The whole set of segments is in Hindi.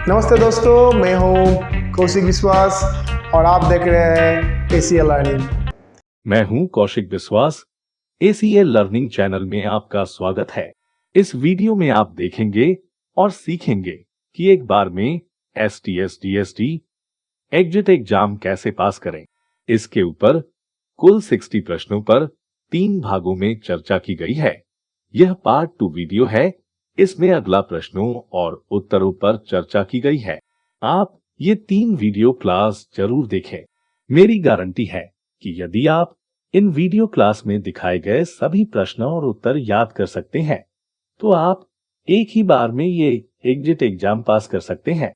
नमस्ते दोस्तों, मैं हूं कौशिक विश्वास और आप देख रहे हैं एसीए लर्निंग। मैं हूं कौशिक बिस्वास। एसीए लर्निंग चैनल में आपका स्वागत है। इस वीडियो में आप देखेंगे और सीखेंगे कि एक बार में STSDSD एग्जिट एग्जाम कैसे पास करें। इसके ऊपर कुल 60 प्रश्नों पर 3 भागों में चर्चा की गई है। यह पार्ट 2 वीडियो है। इसमें अगला प्रश्नों और उत्तरों पर चर्चा की गई है। आप ये 3 वीडियो क्लास जरूर देखें। मेरी गारंटी है कि यदि आप इन वीडियो क्लास में दिखाए गए सभी प्रश्न और उत्तर याद कर सकते हैं, तो आप एक ही बार में ये एग्जिट एग्जाम पास कर सकते हैं।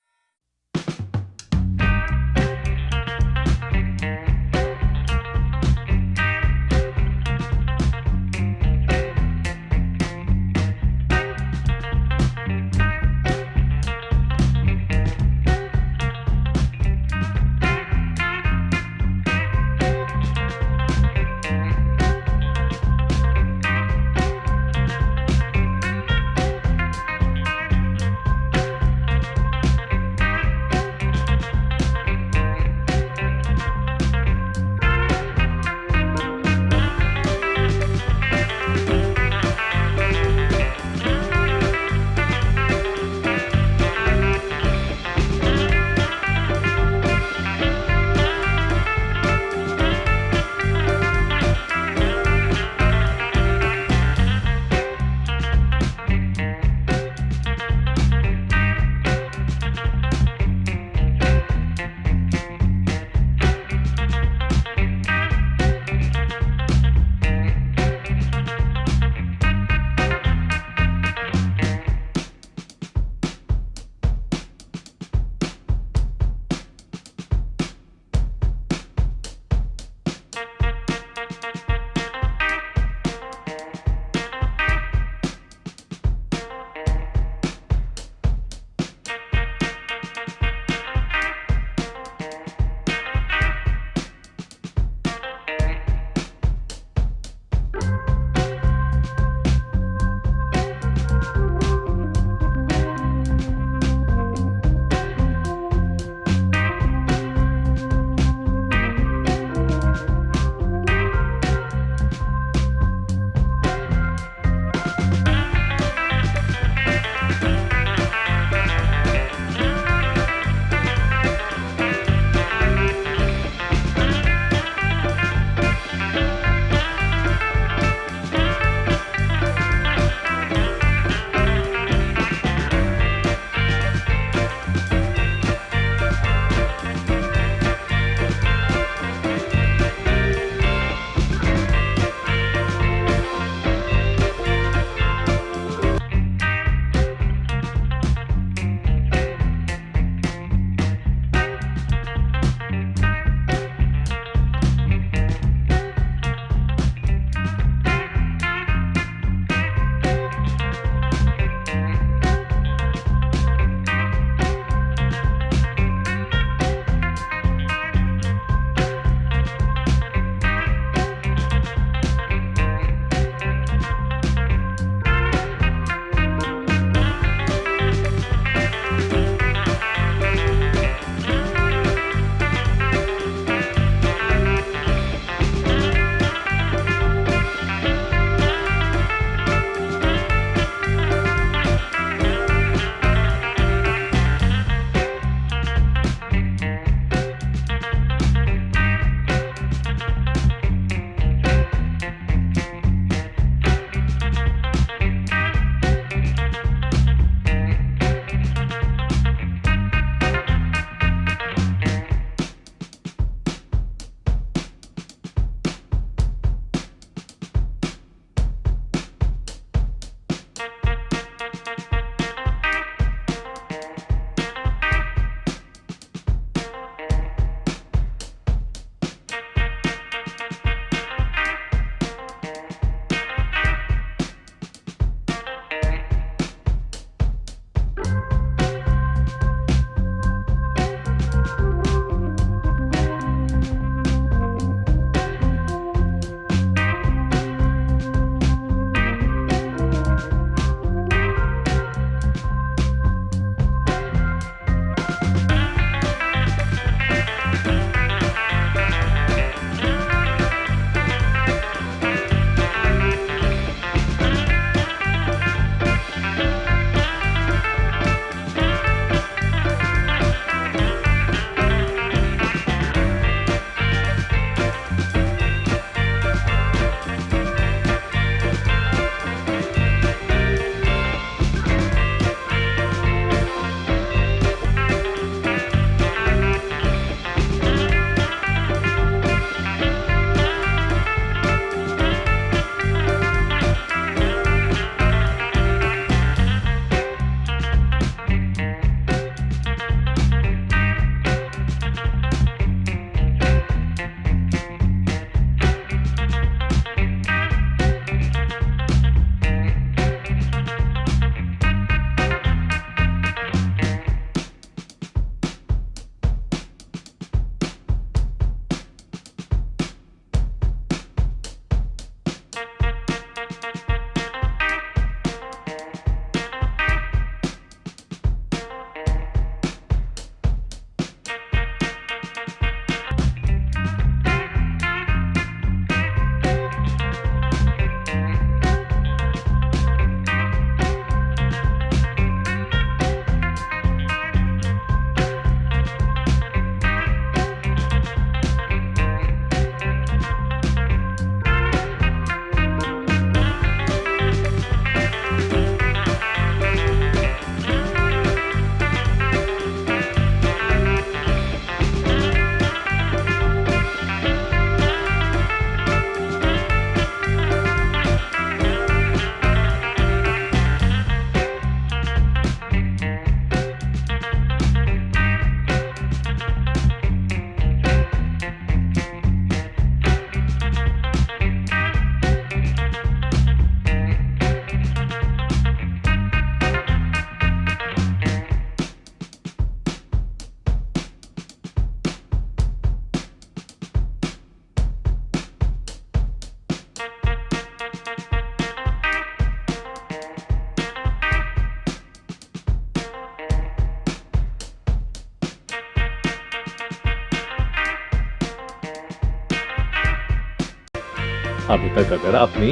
अभी तक अगर आपने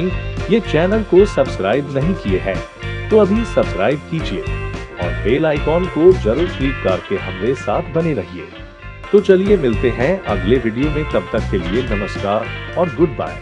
ये चैनल को सब्सक्राइब नहीं किए हैं तो अभी सब्सक्राइब कीजिए और बेल आइकॉन को जरूर क्लिक करके हमारे साथ बने रहिए। तो चलिए मिलते हैं अगले वीडियो में, तब तक के लिए नमस्कार और गुड बाय।